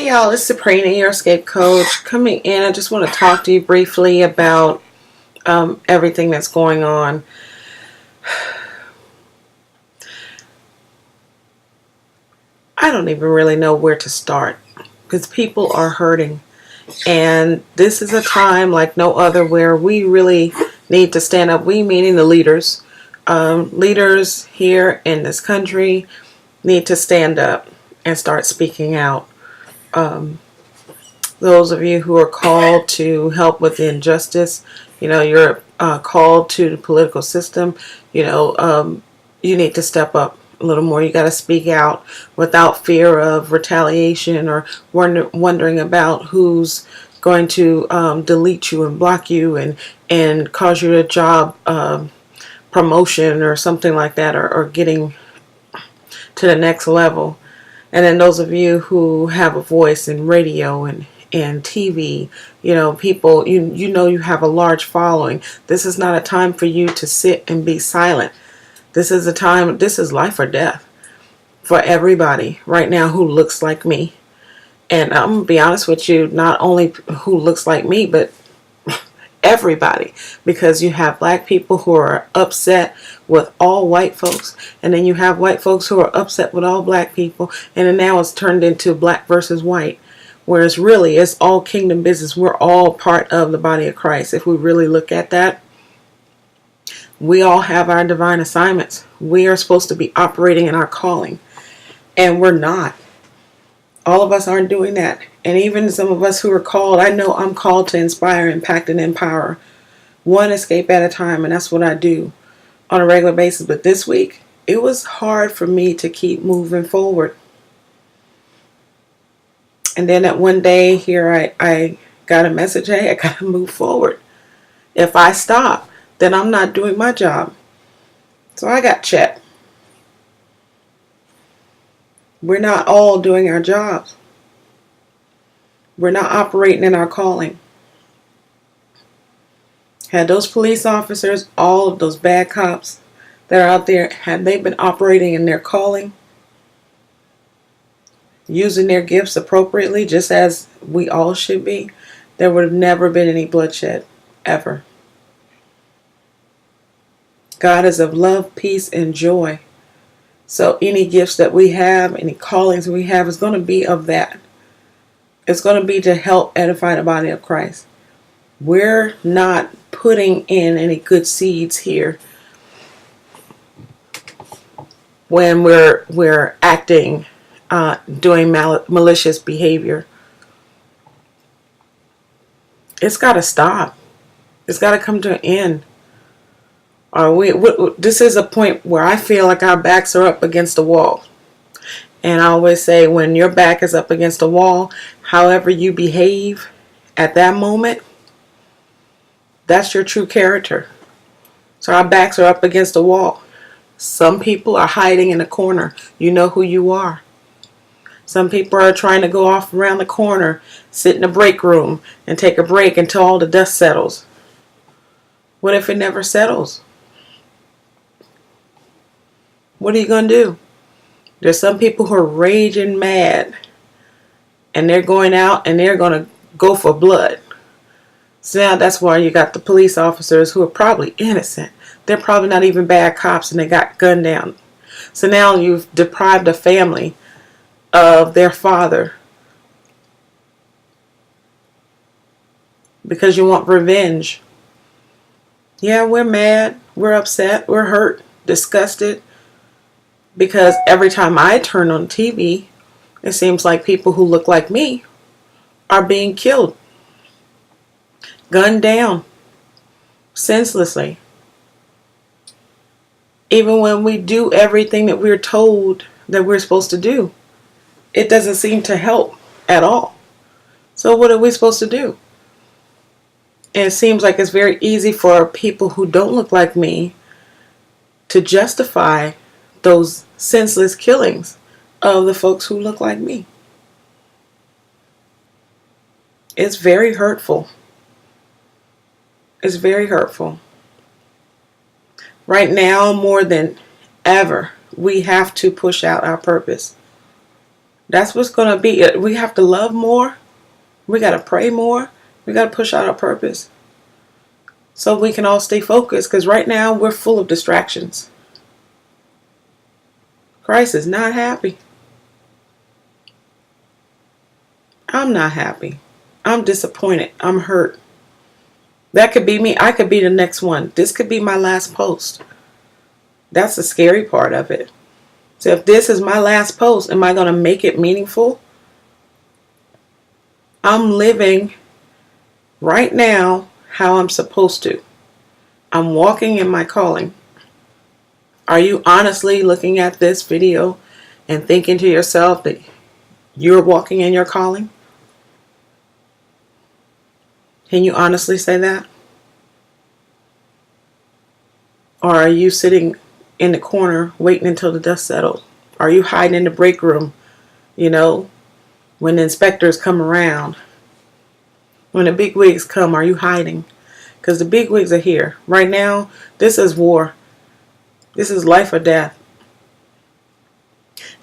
Hey y'all, it's Sabrina, your escape coach, coming in. I just want to talk to you briefly about everything that's going on. I don't even really know where to start because people are hurting. And this is a time like no other where we really need to stand up. We, meaning the leaders. Leaders here in this country need to stand up and start speaking out. Those of you who are called to help with the injustice, you're called to the political system, you need to step up a little more. You got to speak out without fear of retaliation or wondering about who's going to delete you and block you and cause you a job promotion or something like that, or getting to the next level. And then those of you who have a voice in radio and TV, people, you have a large following. This is not a time for you to sit and be silent. This is a time, this is life or death for everybody right now who looks like me. And I'm going to be honest with you, not only who looks like me, but everybody, because you have black people who are upset with all white folks, and then you have white folks who are upset with all black people, and then now it's turned into black versus white, whereas really it's all kingdom business. We're all part of the body of Christ. If we really look at that, we all have our divine assignments. We are supposed to be operating in our calling, and we're not. All of us aren't doing that. And even some of us who are called, I know I'm called to inspire, impact, and empower. One escape at a time, and that's what I do on a regular basis. But this week, it was hard for me to keep moving forward. And then that one day here, I got a message, hey, I got to move forward. If I stop, then I'm not doing my job. So I got checked. We're not all doing our jobs. We're not operating in our calling. Had those police officers, all of those bad cops that are out there, had they been operating in their calling, using their gifts appropriately, just as we all should be, there would have never been any bloodshed, ever. God is of love, peace, and joy. So any gifts that we have, any callings we have, is going to be of that. It's going to be to help edify the body of Christ. We're not putting in any good seeds here when we're acting, doing malicious behavior. It's got to stop. It's got to come to an end. This is a point where I feel like our backs are up against the wall. And I always say, when your back is up against the wall, however you behave at that moment, that's your true character. So our backs are up against the wall. Some people are hiding in a corner. You know who you are. Some people are trying to go off around the corner, sit in a break room, and take a break until all the dust settles. What if it never settles? What are you going to do? There's some people who are raging mad, and they're going out and they're going to go for blood. So now that's why you got the police officers who are probably innocent. They're probably not even bad cops, and they got gunned down. So now you've deprived a family of their father because you want revenge. Yeah, we're mad, we're upset, we're hurt, disgusted. Because every time I turn on TV, it seems like people who look like me are being killed, gunned down, senselessly. Even when we do everything that we're told that we're supposed to do, it doesn't seem to help at all. So what are we supposed to do? And it seems like it's very easy for people who don't look like me to justify those senseless killings of the folks who look like me. It's very hurtful. It's very hurtful. Right now, more than ever, we have to push out our purpose. That's what's going to be. We have to love more. We got to pray more. We got to push out our purpose so we can all stay focused, because right now we're full of distractions. Christ is not happy. I'm not happy. I'm disappointed. I'm hurt. That could be me. I could be the next one. This could be my last post. That's the scary part of it. So if this is my last post, am I going to make it meaningful? I'm living right now how I'm supposed to. I'm walking in my calling. Are you honestly looking at this video and thinking to yourself that you're walking in your calling? Can you honestly say that? Or are you sitting in the corner waiting until the dust settles? Are you hiding in the break room, when the inspectors come around? When the big wigs come, are you hiding? Because the big wigs are here. Right now, this is war. This is life or death.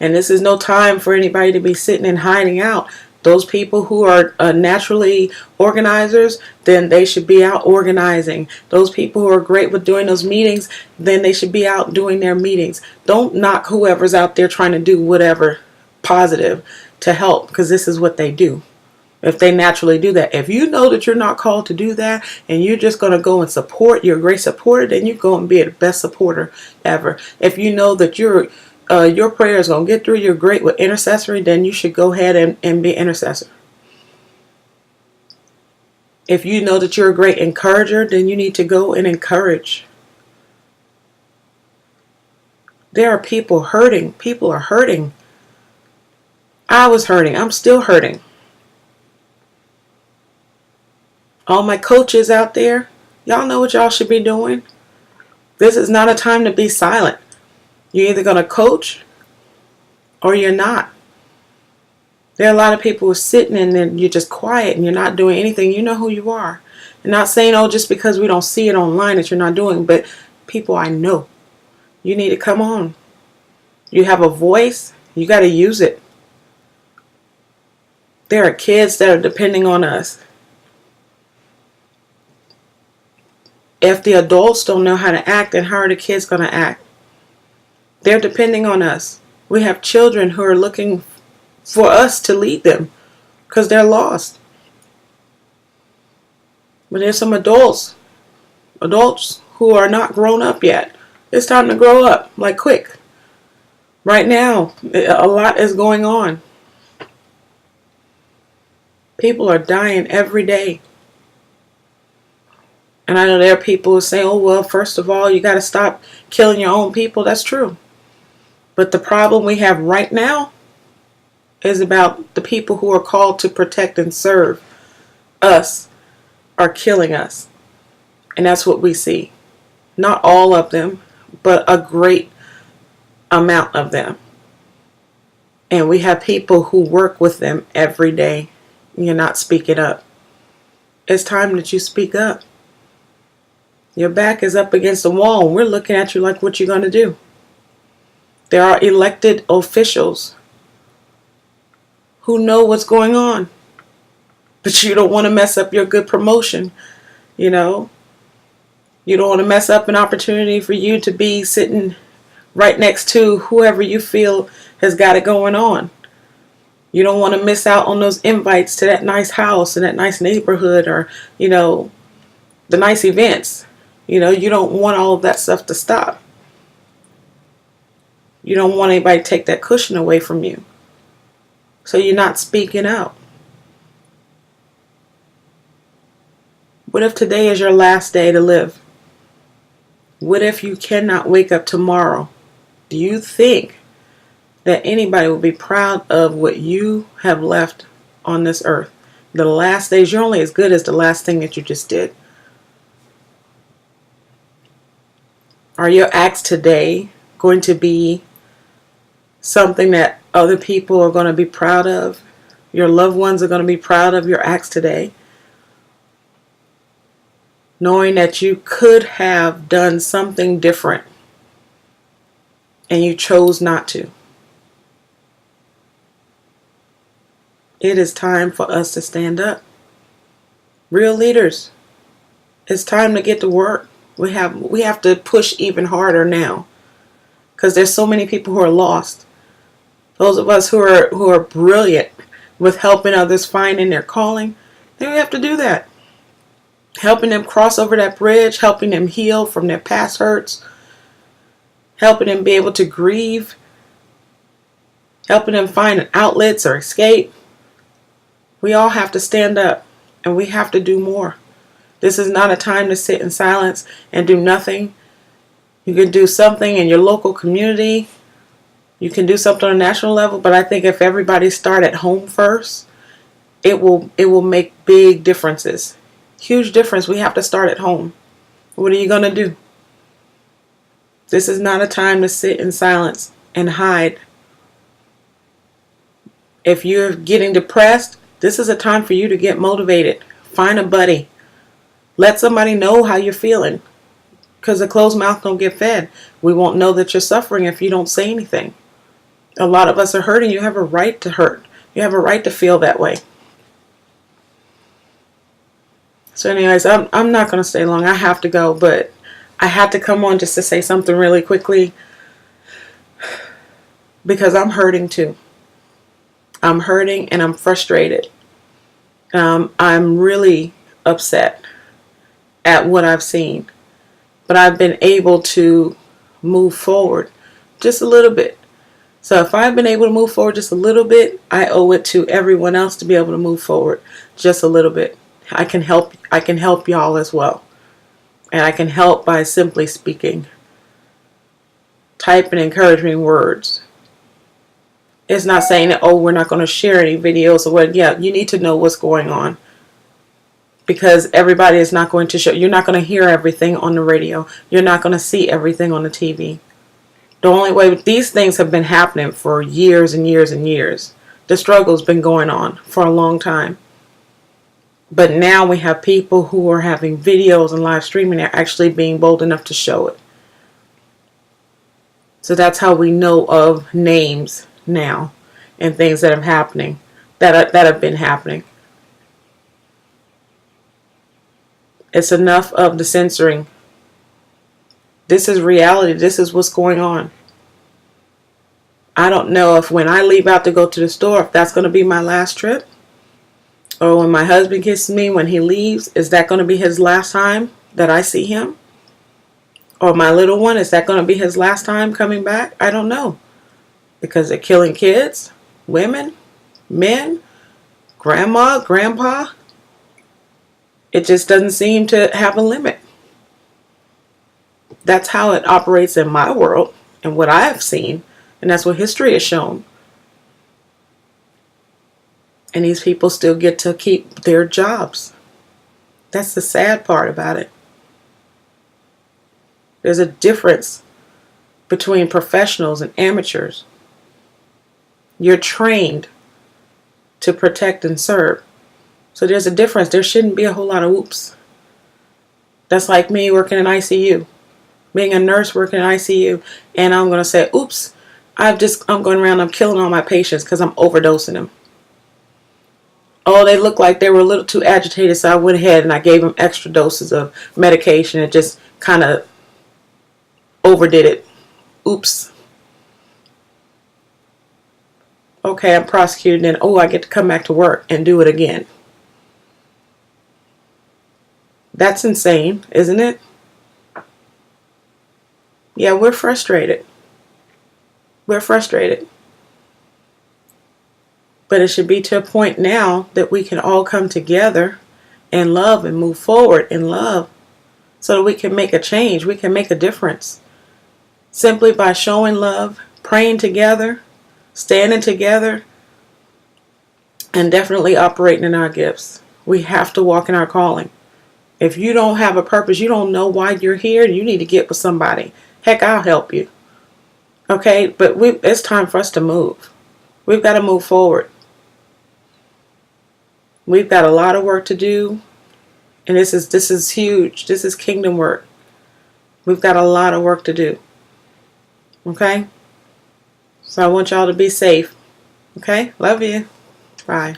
And this is no time for anybody to be sitting and hiding out. Those people who are naturally organizers, then they should be out organizing. Those people who are great with doing those meetings, then they should be out doing their meetings. Don't knock whoever's out there trying to do whatever positive to help, because this is what they do. If they naturally do that. If you know that you're not called to do that and you're just going to go and support, you're a great supporter, then you go and be the best supporter ever. If you know that your prayer is going to get through, you're great with intercessory, then you should go ahead and be an intercessor. If you know that you're a great encourager, then you need to go and encourage. There are people hurting. People are hurting. I was hurting. I'm still hurting. All my coaches out there, y'all know what y'all should be doing. This is not a time to be silent. You're either going to coach or you're not. There are a lot of people who are sitting and then you're just quiet and you're not doing anything. You know who you are. I'm not saying, just because we don't see it online that you're not doing, but people I know. You need to come on. You have a voice. You got to use it. There are kids that are depending on us. If the adults don't know how to act, then how are the kids going to act? They're depending on us. We have children who are looking for us to lead them because they're lost. But there's some adults who are not grown up yet. It's time to grow up, like quick. Right now, a lot is going on. People are dying every day. And I know there are people who say, first of all, you got to stop killing your own people. That's true. But the problem we have right now is about the people who are called to protect and serve us are killing us. And that's what we see. Not all of them, but a great amount of them. And we have people who work with them every day. And you're not speaking up. It's time that you speak up. Your back is up against the wall and we're looking at you like, what you going to do? There are elected officials who know what's going on. But you don't want to mess up your good promotion. You don't want to mess up an opportunity for you to be sitting right next to whoever you feel has got it going on. You don't want to miss out on those invites to that nice house and that nice neighborhood or, the nice events. You don't want all of that stuff to stop. You don't want anybody to take that cushion away from you. So you're not speaking out. What if today is your last day to live? What if you cannot wake up tomorrow? Do you think that anybody will be proud of what you have left on this earth? The last days, you're only as good as the last thing that you just did. Are your acts today going to be something that other people are going to be proud of? Your loved ones are going to be proud of your acts today? Knowing that you could have done something different and you chose not to. It is time for us to stand up. Real leaders, it's time to get to work. We have to push even harder now, because there's so many people who are lost. Those of us who are brilliant with helping others finding their calling, then we have to do that. Helping them cross over that bridge, helping them heal from their past hurts, helping them be able to grieve, helping them find outlets or escape. We all have to stand up, and we have to do more. This is not a time to sit in silence and do nothing. You can do something in your local community. You can do something on a national level, but I think if everybody start at home first, it will make big differences. Huge difference. We have to start at home. What are you going to do? This is not a time to sit in silence and hide. If you're getting depressed, this is a time for you to get motivated. Find a buddy. Let somebody know how you're feeling. Because a closed mouth don't get fed. We won't know that you're suffering if you don't say anything. A lot of us are hurting. You have a right to hurt. You have a right to feel that way. So anyways, I'm not going to stay long. I have to go, but I had to come on just to say something really quickly, because I'm hurting too. I'm hurting and I'm frustrated. I'm really upset at what I've seen, but I've been able to move forward just a little bit. So if I've been able to move forward just a little bit, I owe it to everyone else to be able to move forward just a little bit. I can help y'all as well. And I can help by simply speaking. Typing encouraging words. It's not saying that, oh, we're not going to share any videos or what. Yeah, you need to know what's going on. Because everybody is not going to show. You're not going to hear everything on the radio. You're not going to see everything on the TV. The only way, these things have been happening for years and years and years. The struggle's been going on for a long time. But now we have people who are having videos and live streaming. They're actually being bold enough to show it. So that's how we know of names now and things that are happening, that have been happening. It's enough of the censoring. This is reality. This is what's going on. I don't know if when I leave out to go to the store, if that's going to be my last trip. Or when my husband kisses me when he leaves, is that going to be his last time that I see him? Or my little one, is that going to be his last time coming back? I don't know. Because they're killing kids, women, men, grandma, grandpa. It just doesn't seem to have a limit. That's how it operates in my world and what I've seen. And that's what history has shown. And these people still get to keep their jobs. That's the sad part about it. There's a difference between professionals and amateurs. You're trained to protect and serve. So there's a difference. There shouldn't be a whole lot of oops. That's like me working in ICU. Being a nurse working in ICU. And I'm going to say, oops, I'm going around, I'm killing all my patients because I'm overdosing them. Oh, they looked like they were a little too agitated, so I went ahead and I gave them extra doses of medication and just kind of overdid it. Oops. Okay, I'm prosecuted, and oh, I get to come back to work and do it again. That's insane, isn't it? Yeah, we're frustrated. We're frustrated. But it should be to a point now that we can all come together and love and move forward in love so that we can make a change. We can make a difference. Simply by showing love, praying together, standing together, and definitely operating in our gifts. We have to walk in our calling. If you don't have a purpose, you don't know why you're here, you need to get with somebody. Heck, I'll help you. Okay, but it's time for us to move. We've got to move forward. We've got a lot of work to do, and this is huge. This is kingdom work. We've got a lot of work to do. Okay? So I want y'all to be safe. Okay? Love you. Bye.